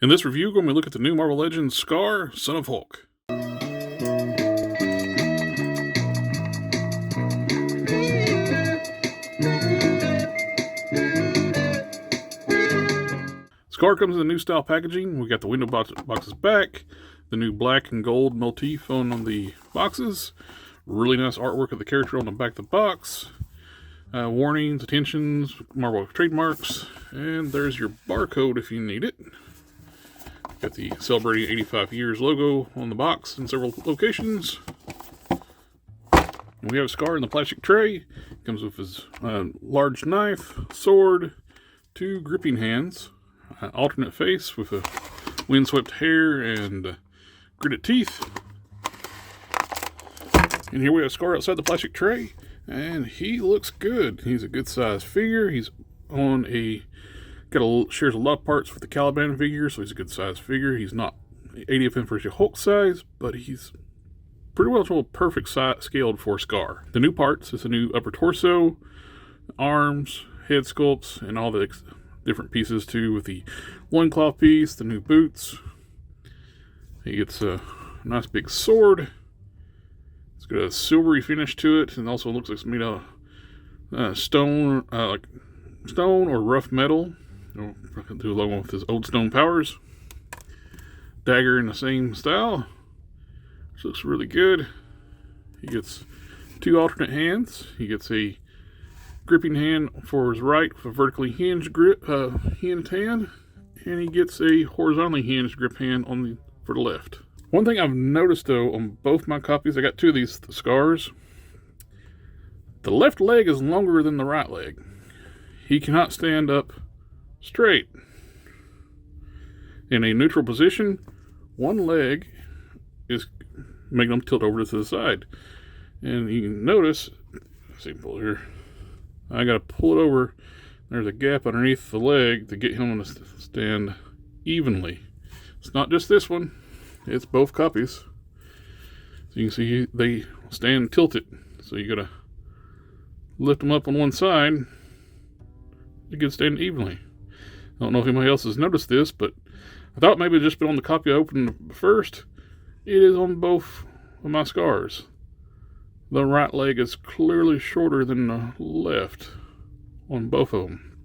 In this review, we're going to look at the new Marvel Legends Skaar, Son of Hulk. Skaar comes in the new style packaging. We got the window boxes back, the new black and gold motif on the boxes, really nice artwork of the character on the back of the box, warnings, attentions, Marvel trademarks, and there's your barcode if you need it. Got the celebrating 85 years logo on the box in several locations. And we have Skaar in the plastic tray. Comes with his large knife, sword, 2 gripping hands, alternate face with a windswept hair and gritted teeth. And here we have Skaar outside the plastic tray, and he looks good. He's a good sized figure. He's on shares a lot of parts with the Caliban figure, so he's a good sized figure. He's not 80th anniversary Hulk size, but he's pretty well perfect scaled for Skaar. The new parts is a new upper torso, arms, head sculpts, and all the different pieces too, with the loincloth piece, the new boots. He gets a nice big sword. It's got a silvery finish to it, and also looks like it's made out of stone, like stone or rough metal. I can do along with his old stone powers. Dagger in the same style, which looks really good. He gets 2 alternate hands. He gets a gripping hand for his right with a vertically hinged hinged hand, and he gets a horizontally hinged grip hand for the left. One thing I've noticed though on both my copies, I got 2 of these Skaars. The left leg is longer than the right leg. He cannot stand up straight. In a neutral position, one leg is making him tilt over to the side. And you can notice, let's see, pull here. I gotta pull it over. There's a gap underneath the leg to get him to stand evenly. It's not just this one, it's both copies. So you can see they stand tilted. So you gotta lift them up on one side to get stand evenly. I don't know if anybody else has noticed this, but I thought maybe it'd just been on the copy I opened first. It is on both of my Skaars. The right leg is clearly shorter than the left on both of them.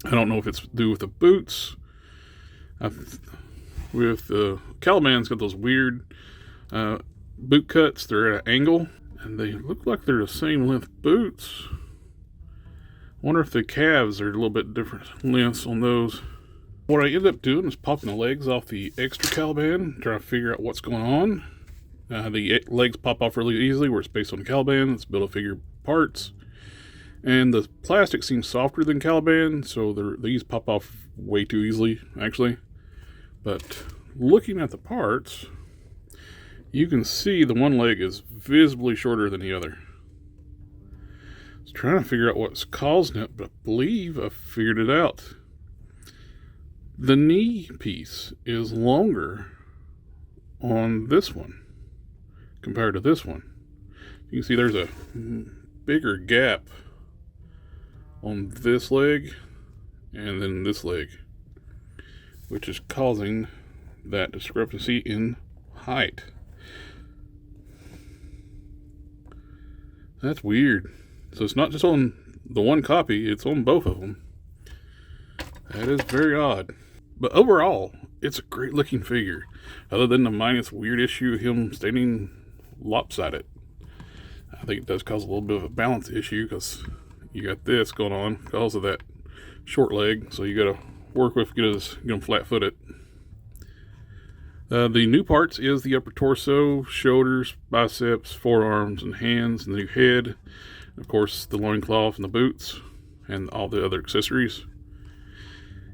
I don't know if it's due with the boots. With the Caliban's got those weird boot cuts. They're at an angle, and they look like they're the same length boots. I wonder if the calves are a little bit different lengths on those. What I ended up doing is popping the legs off the extra Caliban, trying to figure out what's going on. The legs pop off really easily where it's based on Caliban. It's Build-A-Figure parts. And the plastic seems softer than Caliban, so these pop off way too easily, actually. But looking at the parts, you can see the one leg is visibly shorter than the other. I was trying to figure out what's causing it, but I believe I figured it out. The knee piece is longer on this one compared to this one. You can see there's a bigger gap on this leg and then this leg, which is causing that discrepancy in height. That's weird. So it's not just on the one copy, it's on both of them. That is very odd. But overall, it's a great looking figure. Other than the minus weird issue of him standing lopsided. I think it does cause a little bit of a balance issue because you got this going on because of that short leg. So you got to work with get him flat footed. The new parts is the upper torso, shoulders, biceps, forearms, and hands, and the new head. Of course, the loincloth and the boots, and all the other accessories.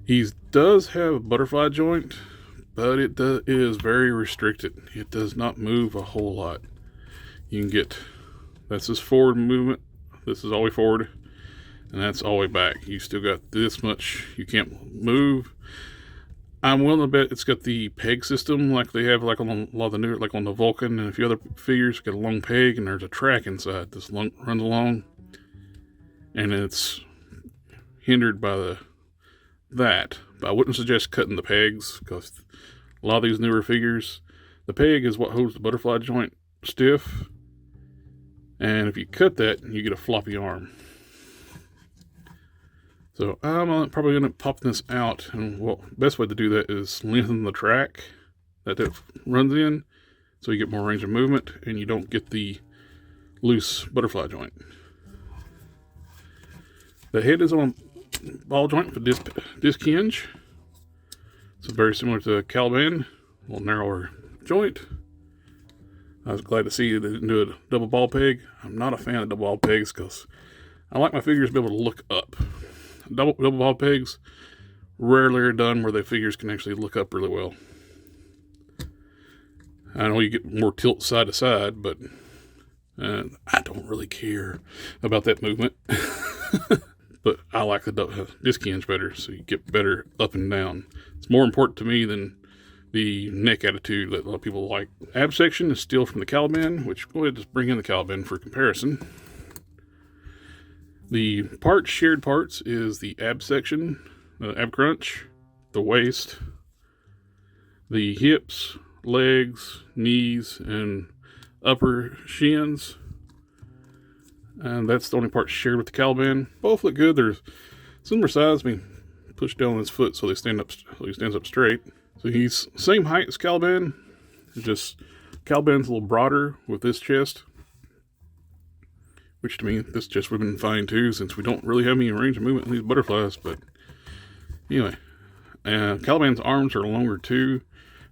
He does have a butterfly joint, but it is very restricted. It does not move a whole lot. You can get, that's his forward movement. This is all the way forward, and that's all the way back. You still got this much. You can't move. I'm willing to bet it's got the peg system like they have like on a lot of the new, like on the Vulcan and a few other figures. Got a long peg and there's a track inside. This runs along, and it's hindered by that, but I wouldn't suggest cutting the pegs, because a lot of these newer figures, the peg is what holds the butterfly joint stiff, and if you cut that, you get a floppy arm. So I'm probably going to pop this out, and best way to do that is lengthen the track that it runs in, so you get more range of movement, and you don't get the loose butterfly joint. The head is on a ball joint for disc hinge. So very similar to Caliban, a little narrower joint. I was glad to see they didn't do a double ball peg. I'm not a fan of double ball pegs because I like my figures to be able to look up. Double ball pegs rarely are done where the figures can actually look up really well. I know you get more tilt side to side, but I don't really care about that movement. But I like the disc hinge better, so you get better up and down. It's more important to me than the neck attitude that a lot of people like. Ab section is still from the Caliban, which go ahead and just bring in the Caliban for comparison. The shared parts is the ab section, the ab crunch, the waist, the hips, legs, knees, and upper shins. And that's the only part shared with the Caliban. Both look good. They're similar size. I mean, push down his foot so he stands up straight. So he's same height as Caliban. Just Caliban's a little broader with this chest, which to me this chest would have been fine too, since we don't really have any range of movement in these butterflies. But anyway, Caliban's arms are longer too.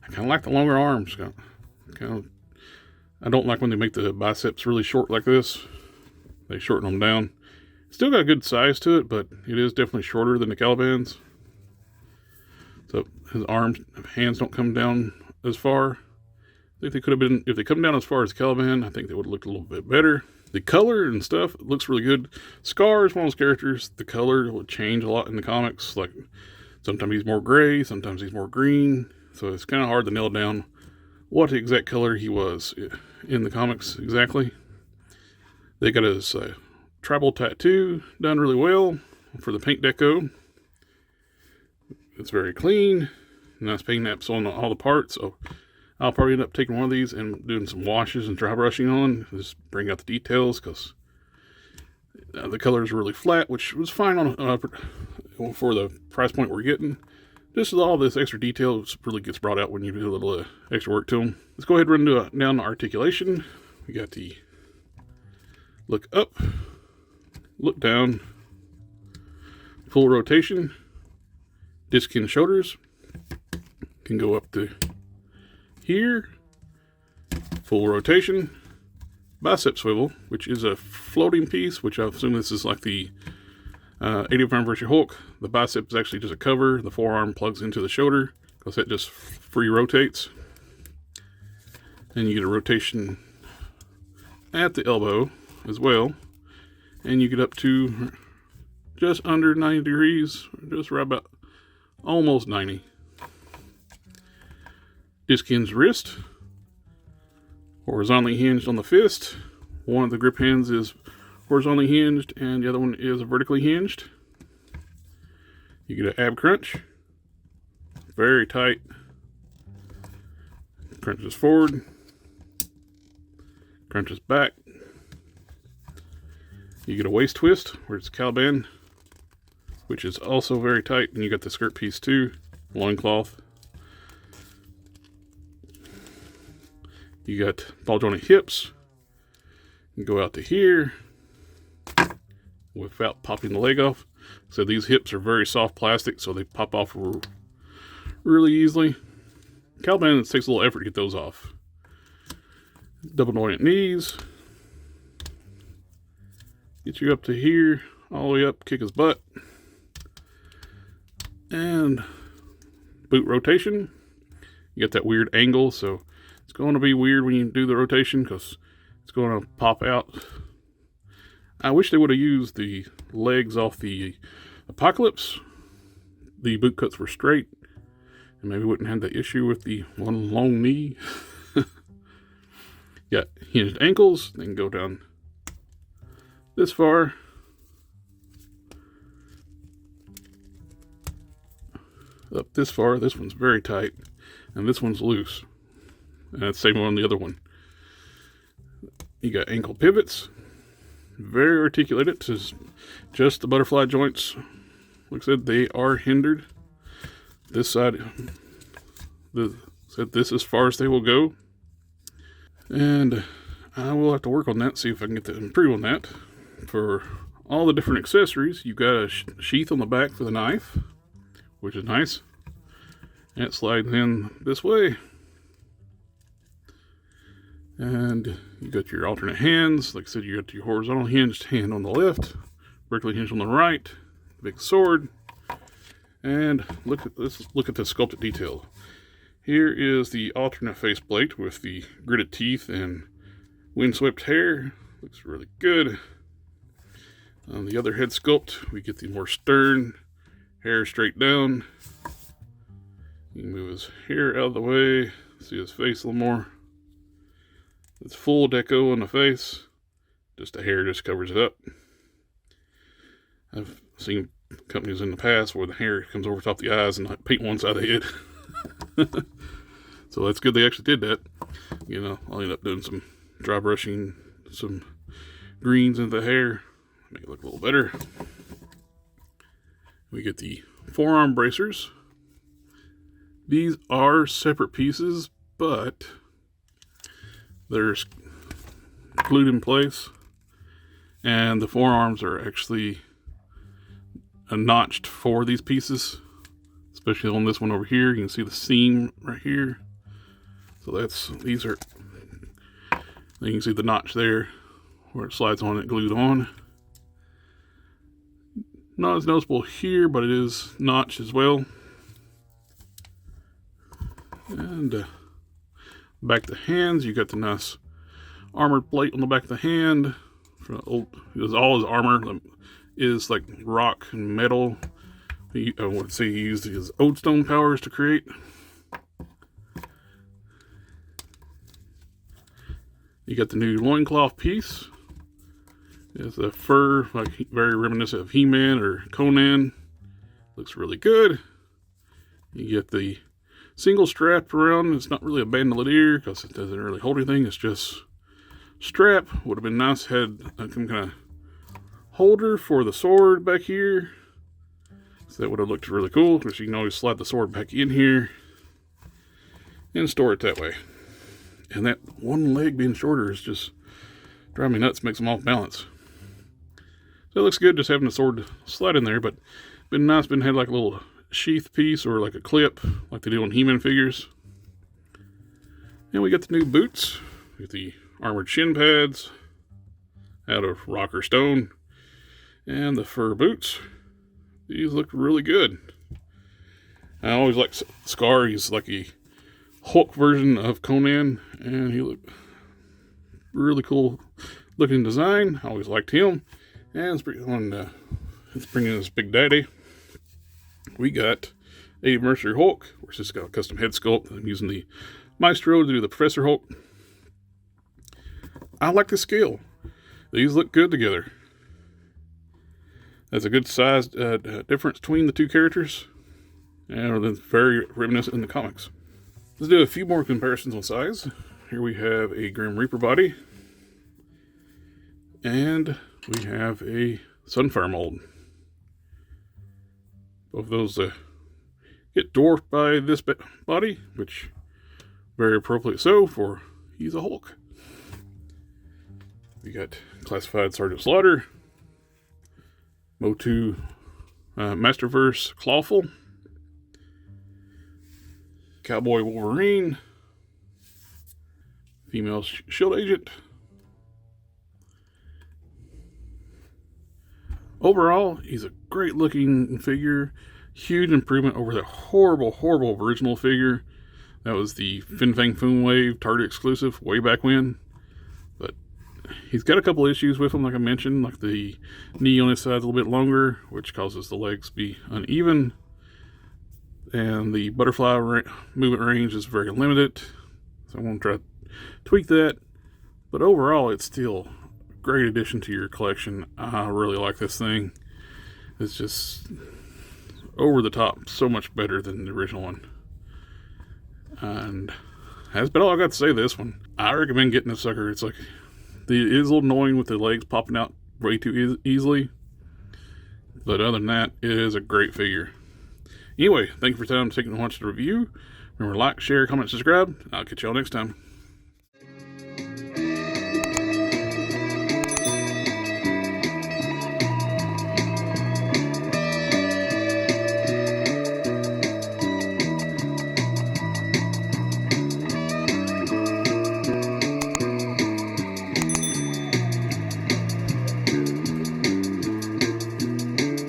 I kind of like the longer arms. I don't like when they make the biceps really short like this. They shorten them down. Still got a good size to it, but it is definitely shorter than the Calibans. So his hands don't come down as far. I think they could have been, if they come down as far as the Caliban, I think they would have looked a little bit better. The color and stuff looks really good. Skaar is one of those characters, the color will change a lot in the comics. Like sometimes he's more gray, sometimes he's more green. So it's kind of hard to nail down what exact color he was in the comics exactly. They got his tribal tattoo done really well for the paint deco. It's very clean. Nice paint apps on all the parts. So I'll probably end up taking one of these and doing some washes and dry brushing on. Just bring out the details, because the colors are really flat, which was fine for the price point we're getting. Just all this extra detail really gets brought out when you do a little extra work to them. Let's go ahead and run down the articulation. We got the look up, look down, full rotation, disc hinge shoulders, can go up to here, full rotation, bicep swivel, which is a floating piece, which I assume this is like the 80th anniversary Hulk. The bicep is actually just a cover. The forearm plugs into the shoulder, because that just free rotates. And you get a rotation at the elbow as well, and you get up to just under 90 degrees, just right about almost 90. Disc hinge wrist, horizontally hinged on the fist. One of the grip hands is horizontally hinged and the other one is vertically hinged. You get an ab crunch, very tight, crunches forward, crunches back. You get a waist twist, where it's Caliban, which is also very tight, and you got the skirt piece too, loincloth. You got ball jointed hips. You can go out to here without popping the leg off. So these hips are very soft plastic, so they pop off really easily. Caliban, it takes a little effort to get those off. Double jointed knees. Get you up to here, all the way up, kick his butt. And boot rotation. You get that weird angle, so it's going to be weird when you do the rotation, because it's going to pop out. I wish they would have used the legs off the Apocalypse. The boot cuts were straight, and maybe wouldn't have the issue with the one long knee. Got hinged ankles, then go down this far. up this far. This one's very tight, and this one's loose. And it's the same on the other one. You got ankle pivots, very articulated. This is just the butterfly joints. Like I said, they are hindered. This side, said this as far as they will go. And I will have to work on that, see if I can get to improve on that. For all the different accessories, you've got a sheath on the back for the knife, which is nice. And it slides in this way. And you got your alternate hands. Like I said, you got your horizontal hinged hand on the left, vertically hinged on the right, big sword. And let's look at the sculpted detail. Here is the alternate faceplate with the gritted teeth and windswept hair. Looks really good. On the other head sculpt, we get the more stern hair straight down. You can move his hair out of the way, see his face a little more. It's full deco on the face, just the hair just covers it up. I've seen companies in the past where the hair comes over top the eyes and like paint one side of the head. So that's good they actually did that. You know, I'll end up doing some dry brushing, some greens into the hair, make it look a little better. We get the forearm bracers. These are separate pieces, but they're glued in place, and the forearms are actually notched for these pieces, especially on this one over here. You can see the seam right here. So these are, you can see the notch there where it slides on it, glued on. Not as noticeable here, but it is notched as well. And back of the hands, you got the nice armored plate on the back of the hand. Because all his armor is like rock and metal. I would say he used his Odestone powers to create. You got the new loincloth piece. It's a fur, like very reminiscent of He-Man or Conan. Looks really good. You get the single strap around. It's not really a bandolier because it doesn't really hold anything. It's just strap. Would have been nice had some kind of holder for the sword back here. So that would have looked really cool because you can always slide the sword back in here and store it that way. And that one leg being shorter is just driving me nuts, makes them off balance. So it looks good just having the sword slide in there, but been nice, been had like a little sheath piece or like a clip like they do on He-Man figures. And we got the new boots with the armored shin pads out of rock or stone and the fur boots. These look really good. I always like Skaar. He's like a Hulk version of Conan, and he looked really cool looking design. I always liked him. And it's bringing this Big Daddy. We got a Mercury Hulk, which has got a custom head sculpt. I'm using the Maestro to do the Professor Hulk. I like the scale. These look good together. There's a good size difference between the two characters, and it's very reminiscent in the comics. Let's do a few more comparisons on size. Here we have a Grim Reaper body, and we have a Sunfire mold. Both of those get dwarfed by this body, which very appropriately so for he's a Hulk. We got Classified Sergeant Slaughter, Motu Masterverse Clawful, Cowboy Wolverine, Female Shield Agent. Overall, he's a great looking figure. Huge improvement over the horrible, horrible original figure. That was the Fin Fang Foom Wave Target exclusive way back when. But he's got a couple issues with him, like I mentioned. Like the knee on his side is a little bit longer, which causes the legs to be uneven. And the butterfly movement range is very limited. So I'm going to try to tweak that. But overall, it's still a great addition to your collection. I really like this thing. It's just over the top, so much better than the original one. And that's been all I got to say to this one. I recommend getting this sucker. It's like, it is a little annoying with the legs popping out way too easily. But other than that, it is a great figure. Anyway, thank you for taking the time to watch the review. Remember to like, share, comment, subscribe. I'll catch y'all next time.